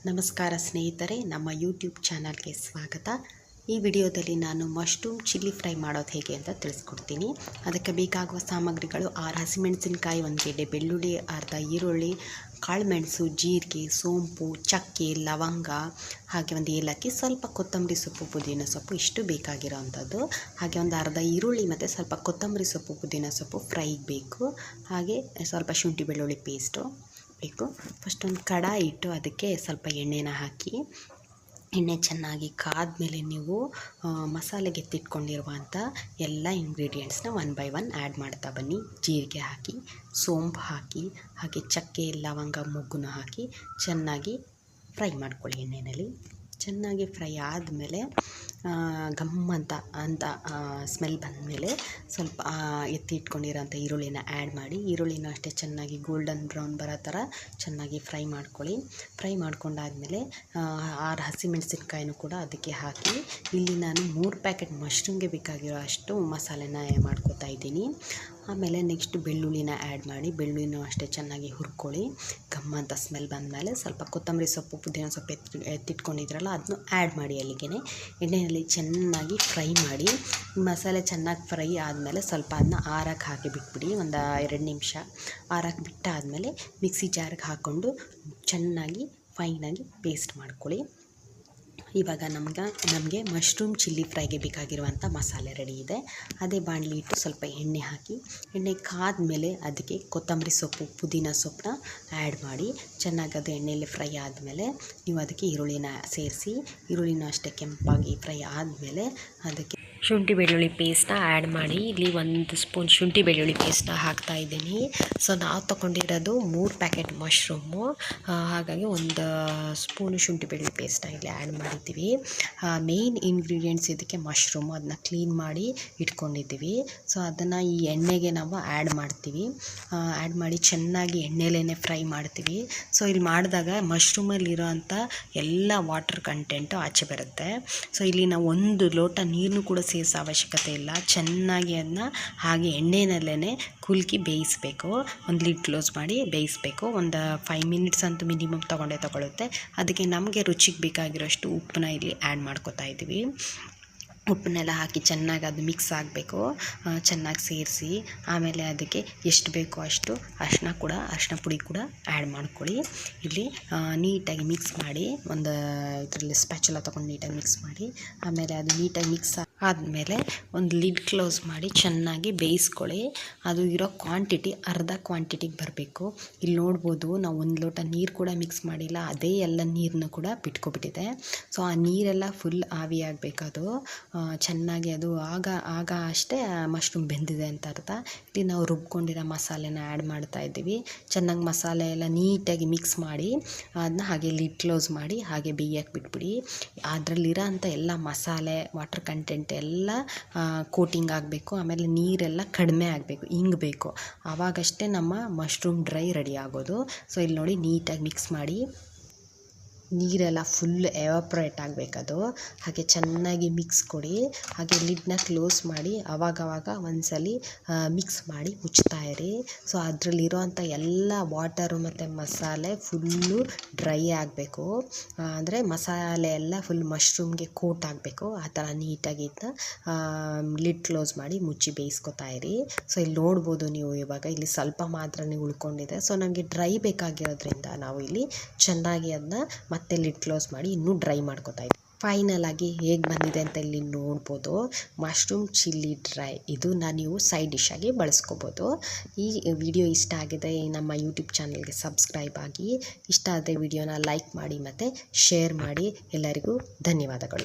ನಮಸ್ಕಾರ ಸ್ನೇಹಿತರೆ, ನಮ್ಮ ಯೂಟ್ಯೂಬ್ ಚಾನಲ್ಗೆ ಸ್ವಾಗತ. ಈ ವಿಡಿಯೋದಲ್ಲಿ ನಾನು ಮಶ್ರೂಮ್ ಚಿಲ್ಲಿ ಫ್ರೈ ಮಾಡೋದು ಹೇಗೆ ಅಂತ ತಿಳಿಸ್ಕೊಡ್ತೀನಿ. ಅದಕ್ಕೆ ಬೇಕಾಗುವ ಸಾಮಗ್ರಿಗಳು 6 ಹಸಿಮೆಣಸಿನಕಾಯಿ, 1 ಗೆಡ್ಡೆ ಬೆಳ್ಳುಳ್ಳಿ, ಅರ್ಧ ಈರುಳ್ಳಿ, ಕಾಳುಮೆಣಸು, ಜೀರಿಗೆ, ಸೋಂಪು, ಚಕ್ಕೆ, ಲವಂಗ, ಹಾಗೆ 1 ಏಲಕ್ಕಿ, ಸ್ವಲ್ಪ ಕೊತ್ತಂಬರಿ ಸೊಪ್ಪು, ಪುದೀನ ಸೊಪ್ಪು, ಇಷ್ಟು ಬೇಕಾಗಿರೋ ಅಂಥದ್ದು. ಹಾಗೆ ಒಂದು ಅರ್ಧ ಈರುಳ್ಳಿ ಮತ್ತು ಸ್ವಲ್ಪ ಕೊತ್ತಂಬರಿ ಸೊಪ್ಪು, ಪುದೀನ ಸೊಪ್ಪು ಫ್ರೈಗೆ ಬೇಕು. ಹಾಗೆ ಸ್ವಲ್ಪ ಶುಂಠಿ ಬೆಳ್ಳುಳ್ಳಿ ಪೇಸ್ಟು ಬೇಕು. ಫಸ್ಟ್ ಒಂದು ಕಡಾಯಿ ಇಟ್ಟು ಅದಕ್ಕೆ ಸ್ವಲ್ಪ ಎಣ್ಣೆನ ಹಾಕಿ, ಎಣ್ಣೆ ಚೆನ್ನಾಗಿ ಕಾದ್ಮೇಲೆ ನೀವು ಮಸಾಲೆಗೆ ಎತ್ತಿಟ್ಕೊಂಡಿರುವಂಥ ಎಲ್ಲ ಇಂಗ್ರೀಡಿಯೆಂಟ್ಸ್ನ 1 ಬೈ 1 ಆ್ಯಡ್ ಮಾಡ್ತಾ ಬನ್ನಿ. ಜೀರಿಗೆ ಹಾಕಿ, ಸೋಂಪು ಹಾಕಿ, ಹಾಗೆ ಚಕ್ಕೆ, ಲವಂಗ, ಮೊಗ್ಗುನ ಹಾಕಿ ಚೆನ್ನಾಗಿ ಫ್ರೈ ಮಾಡ್ಕೊಳ್ಳಿ. ಎಣ್ಣೆಯಲ್ಲಿ ಚೆನ್ನಾಗಿ ಫ್ರೈ ಆದಮೇಲೆ ಗಮ್ಮಂತ ಸ್ಮೆಲ್ ಬಂದಮೇಲೆ ಸ್ವಲ್ಪ ಎತ್ತಿಟ್ಕೊಂಡಿರೋಂಥ ಈರುಳ್ಳಿನ ಆ್ಯಡ್ ಮಾಡಿ. ಈರುಳ್ಳಿನ ಅಷ್ಟೇ ಚೆನ್ನಾಗಿ ಗೋಲ್ಡನ್ ಬ್ರೌನ್ ಬರೋ ಥರ ಚೆನ್ನಾಗಿ ಫ್ರೈ ಮಾಡ್ಕೊಳ್ಳಿ. ಫ್ರೈ ಮಾಡ್ಕೊಂಡಾದಮೇಲೆ 6 ಹಸಿಮೆಣಸಿನ್ಕಾಯಿನೂ ಕೂಡ ಅದಕ್ಕೆ ಹಾಕಿ, ಇಲ್ಲಿ ನಾನು 3 ಪ್ಯಾಕೆಟ್ ಮಶ್ರೂಮ್ಗೆ ಬೇಕಾಗಿರೋ ಅಷ್ಟು ಮಸಾಲೆನ ಮಾಡ್ಕೊತಾ ಇದ್ದೀನಿ. ಆಮೇಲೆ ನೆಕ್ಸ್ಟ್ ಬೆಳ್ಳುಳ್ಳಿನ ಆ್ಯಡ್ ಮಾಡಿ, ಬೆಳ್ಳುಳ್ಳಿನೂ ಅಷ್ಟೇ ಚೆನ್ನಾಗಿ ಹುರ್ಕೊಳ್ಳಿ. ಗಮ್ಮಂತ ಸ್ಮೆಲ್ ಬಂದಮೇಲೆ ಸ್ವಲ್ಪ ಕೊತ್ತಂಬರಿ ಸೊಪ್ಪು, ಪುದೀನ ಸೊಪ್ಪು ಎತ್ತಿಟ್ಕೊಂಡಿದ್ರಲ್ಲ ಅದನ್ನು ಆ್ಯಡ್ ಮಾಡಿ. ಅಲ್ಲಿಗೆ ಎಣ್ಣೆಯಲ್ಲಿ ಚೆನ್ನಾಗಿ ಫ್ರೈ ಮಾಡಿ. ಮಸಾಲೆ ಚೆನ್ನಾಗಿ ಫ್ರೈ ಆದಮೇಲೆ ಸ್ವಲ್ಪ ಅದನ್ನ ಆರಕ್ಕೆ ಹಾಕಿ ಬಿಟ್ಬಿಡಿ. ಒಂದು 2 ನಿಮಿಷ ಆರಕ್ಕೆ ಬಿಟ್ಟಾದಮೇಲೆ ಮಿಕ್ಸಿ ಜಾರ್ಗೆ ಹಾಕ್ಕೊಂಡು ಚೆನ್ನಾಗಿ ಫೈನಾಗಿ ಪೇಸ್ಟ್ ಮಾಡ್ಕೊಳ್ಳಿ. ಇವಾಗ ನಮಗೆ ಮಶ್ರೂಮ್ ಚಿಲ್ಲಿ ಫ್ರೈಗೆ ಬೇಕಾಗಿರುವಂಥ ಮಸಾಲೆ ರೆಡಿ ಇದೆ. ಅದೇ ಬಾಣಲಿ ಇಟ್ಟು ಸ್ವಲ್ಪ ಎಣ್ಣೆ ಹಾಕಿ, ಎಣ್ಣೆ ಕಾದ್ಮೇಲೆ ಅದಕ್ಕೆ ಕೊತ್ತಂಬರಿ ಸೊಪ್ಪು, ಪುದೀನ ಸೊಪ್ಪನ್ನ ಆ್ಯಡ್ ಮಾಡಿ. ಚೆನ್ನಾಗಿ ಅದು ಎಣ್ಣೆಯಲ್ಲಿ ಫ್ರೈ ಆದಮೇಲೆ ನೀವು ಅದಕ್ಕೆ ಈರುಳ್ಳಿನ ಸೇರಿಸಿ, ಈರುಳ್ಳಿನ ಅಷ್ಟೇ ಕೆಂಪಾಗಿ ಫ್ರೈ ಆದಮೇಲೆ ಅದಕ್ಕೆ ಶುಂಠಿ ಬೆಳ್ಳುಳ್ಳಿ ಪೇಸ್ಟನ್ನ ಆ್ಯಡ್ ಮಾಡಿ. ಇಲ್ಲಿ 1 ಸ್ಪೂನ್ ಶುಂಠಿ ಬೆಳ್ಳುಳ್ಳಿ ಪೇಸ್ಟನ್ನ ಹಾಕ್ತಾಯಿದ್ದೀನಿ. ಸೊ ನಾವು ತೊಗೊಂಡಿರೋದು 3 ಪ್ಯಾಕೆಟ್ ಮಶ್ರೂಮು, ಹಾಗಾಗಿ 1 ಸ್ಪೂನು ಶುಂಠಿ ಬೆಳ್ಳುಳ್ಳಿ ಪೇಸ್ಟನ್ನ ಇಲ್ಲಿ ಆ್ಯಡ್ ಮಾಡಿದ್ದೀವಿ. ಮೇಯ್ನ್ ಇಂಗ್ರೀಡಿಯೆಂಟ್ಸ್ ಇದಕ್ಕೆ ಮಶ್ರೂಮು, ಅದನ್ನ ಕ್ಲೀನ್ ಮಾಡಿ ಇಟ್ಕೊಂಡಿದ್ದೀವಿ. ಸೊ ಅದನ್ನು ಈ ಎಣ್ಣೆಗೆ ನಾವು ಆ್ಯಡ್ ಮಾಡ್ತೀವಿ. ಆ್ಯಡ್ ಮಾಡಿ ಚೆನ್ನಾಗಿ ಎಣ್ಣೆಲೇ ಫ್ರೈ ಮಾಡ್ತೀವಿ. ಸೊ ಇಲ್ಲಿ ಮಾಡಿದಾಗ ಮಶ್ರೂಮಲ್ಲಿರೋ ಅಂಥ ಎಲ್ಲ ವಾಟರ್ ಕಂಟೆಂಟು ಆಚೆ ಬರುತ್ತೆ. ಸೊ ಇಲ್ಲಿ ನಾವು 1 ಲೋಟ ನೀರನ್ನು ಕೂಡ ಸೇರಿಸೋ ಅವಶ್ಯಕತೆ ಇಲ್ಲ. ಚೆನ್ನಾಗಿ ಅದನ್ನ ಹಾಗೆ ಎಣ್ಣೆನಲ್ಲೇ ಕುಲ್ಕಿ ಬೇಯಿಸಬೇಕು. ಒಂದು ಲಿಡ್ ಕ್ಲೋಸ್ ಮಾಡಿ ಬೇಯಿಸಬೇಕು. ಒಂದು 5 ಮಿನಿಟ್ಸ್ ಅಂತೂ ಮಿನಿಮಮ್ ತಗೊಳ್ಳುತ್ತೆ. ಅದಕ್ಕೆ ನಮಗೆ ರುಚಿಗೆ ಬೇಕಾಗಿರೋಷ್ಟು ಉಪ್ಪನ್ನ ಇಲ್ಲಿ ಆ್ಯಡ್ ಮಾಡ್ಕೊತಾ ಇದ್ದೀವಿ. ಉಪ್ಪನ್ನೆಲ್ಲ ಹಾಕಿ ಚೆನ್ನಾಗಿ ಅದು ಮಿಕ್ಸ್ ಆಗಬೇಕು. ಚೆನ್ನಾಗಿ ಸೇರಿಸಿ ಆಮೇಲೆ ಅದಕ್ಕೆ ಎಷ್ಟು ಬೇಕೋ ಅಷ್ಟು ಅರಿಶಿನ ಪುಡಿ ಕೂಡ ಆ್ಯಡ್ ಮಾಡ್ಕೊಳ್ಳಿ. ಇಲ್ಲಿ ನೀಟಾಗಿ ಮಿಕ್ಸ್ ಮಾಡಿ, ಒಂದು ಇದರಲ್ಲಿ ಸ್ಪ್ಯಾಚುಲ ತೊಗೊಂಡು ನೀಟಾಗಿ ಮಿಕ್ಸ್ ಮಾಡಿ. ಆಮೇಲೆ ಅದು ನೀಟಾಗಿ ಮಿಕ್ಸ್ ಆದಮೇಲೆ ಒಂದು ಲಿಡ್ ಕ್ಲೋಸ್ ಮಾಡಿ ಚೆನ್ನಾಗಿ ಬೇಯಿಸ್ಕೊಳ್ಳಿ. ಅದು ಇರೋ ಕ್ವಾಂಟಿಟಿ ಅರ್ಧ ಕ್ವಾಂಟಿಟಿಗೆ ಬರಬೇಕು. ಇಲ್ಲಿ ನೋಡ್ಬೋದು, ನಾವು 1 ಲೋಟ ನೀರು ಕೂಡ ಮಿಕ್ಸ್ ಮಾಡಿಲ್ಲ, ಅದೇ ಎಲ್ಲ ನೀರನ್ನು ಕೂಡ ಬಿಟ್ಕೊಬಿಟ್ಟಿದೆ. ಸೊ ಆ ನೀರೆಲ್ಲ ಫುಲ್ ಆವಿಯಾಗಬೇಕದು ಚೆನ್ನಾಗಿ. ಅದು ಆಗ ಅಷ್ಟೇ ಮಶ್ರೂಮ್ ಬೆಂದಿದೆ ಅಂತ ಅರ್ಥ. ಇಲ್ಲಿ ನಾವು ರುಬ್ಕೊಂಡಿರೋ ಮಸಾಲೆನ ಆ್ಯಡ್ ಮಾಡ್ತಾ ಇದ್ದೀವಿ. ಚೆನ್ನಾಗಿ ಮಸಾಲೆ ಎಲ್ಲ ನೀಟಾಗಿ ಮಿಕ್ಸ್ ಮಾಡಿ ಅದನ್ನ ಹಾಗೆ ಲಿಡ್ ಕ್ಲೋಸ್ ಮಾಡಿ ಹಾಗೆ ಬೇಯಕ್ಕೆ ಬಿಟ್ಬಿಡಿ. ಅದರಲ್ಲಿರೋ ಅಂಥ ಎಲ್ಲ ಮಸಾಲೆ, ವಾಟರ್ ಕಂಟೆಂಟ್ ಎಲ್ಲ ಕೋಟಿಂಗ್ ಆಗಬೇಕು. ಆಮೇಲೆ ನೀರೆಲ್ಲ ಕಡಿಮೆ ಆಗಬೇಕು, ಇಂಗಬೇಕು. ಆವಾಗಷ್ಟೇ ನಮ್ಮ ಮಶ್ರೂಮ್ ಡ್ರೈ ರೆಡಿ ಆಗೋದು. ಸೊ ಇಲ್ಲಿ ನೋಡಿ ನೀಟಾಗಿ ಮಿಕ್ಸ್ ಮಾಡಿ, ನೀರೆಲ್ಲ ಫುಲ್ ಎವಾಪ್ರೇಟ್ ಆಗಬೇಕದು. ಹಾಗೆ ಚೆನ್ನಾಗಿ ಮಿಕ್ಸ್ ಕೊಡಿ. ಹಾಗೆ ಲಿಡ್ನ ಕ್ಲೋಸ್ ಮಾಡಿ ಆವಾಗವಾಗ ಒಂದ್ಸಲಿ ಮಿಕ್ಸ್ ಮಾಡಿ ಮುಚ್ತಾ ಇರಿ. ಸೊ ಅದರಲ್ಲಿರೋವಂಥ ಎಲ್ಲ ವಾಟರು ಮತ್ತು ಮಸಾಲೆ ಫುಲ್ಲು ಡ್ರೈ ಆಗಬೇಕು. ಅಂದರೆ ಮಸಾಲೆ ಎಲ್ಲ ಫುಲ್ ಮಶ್ರೂಮ್ಗೆ ಕೋಟ್ ಆಗಬೇಕು. ಆ ಥರ ನೀಟಾಗಿ ಲಿಡ್ ಕ್ಲೋಸ್ ಮಾಡಿ ಮುಚ್ಚಿ ಬೇಯಿಸ್ಕೊತಾ ಇರಿ. ಸೊ ಇಲ್ಲಿ ನೋಡ್ಬೋದು ನೀವು, ಇವಾಗ ಇಲ್ಲಿ ಸ್ವಲ್ಪ ಮಾತ್ರನೇ ಉಳ್ಕೊಂಡಿದೆ. ಸೊ ನಮಗೆ ಡ್ರೈ ಬೇಕಾಗಿರೋದ್ರಿಂದ ನಾವು ಇಲ್ಲಿ ಚೆನ್ನಾಗಿ ಅದನ್ನ ಮತ್ತೆ ಲಿಡ್ ಕ್ಲೋಸ್ ಮಾಡಿ ಇನ್ನೂ ಡ್ರೈ ಮಾಡ್ಕೊತಾ ಇದ್ದೀವಿ. ಫೈನಲ್ ಆಗಿ ಹೇಗೆ ಬಂದಿದೆ ಅಂತ ಇಲ್ಲಿ ನೋಡ್ಬೋದು. ಮಶ್ರೂಮ್ ಚಿಲ್ಲಿ ಡ್ರೈ ಇದನ್ನು ನೀವು ಸೈಡ್ ಡಿಶ್ ಆಗಿ ಬಳಸ್ಕೋಬೋದು. ಈ ವಿಡಿಯೋ ಇಷ್ಟ ಆಗಿದೆ, ನಮ್ಮ ಯೂಟ್ಯೂಬ್ ಚಾನಲ್ಗೆ ಸಬ್ಸ್ಕ್ರೈಬ್ ಆಗಿ. ಇಷ್ಟ ಆದರೆ ವಿಡಿಯೋನ ಲೈಕ್ ಮಾಡಿ ಮತ್ತು ಶೇರ್ ಮಾಡಿ. ಎಲ್ಲರಿಗೂ ಧನ್ಯವಾದಗಳು.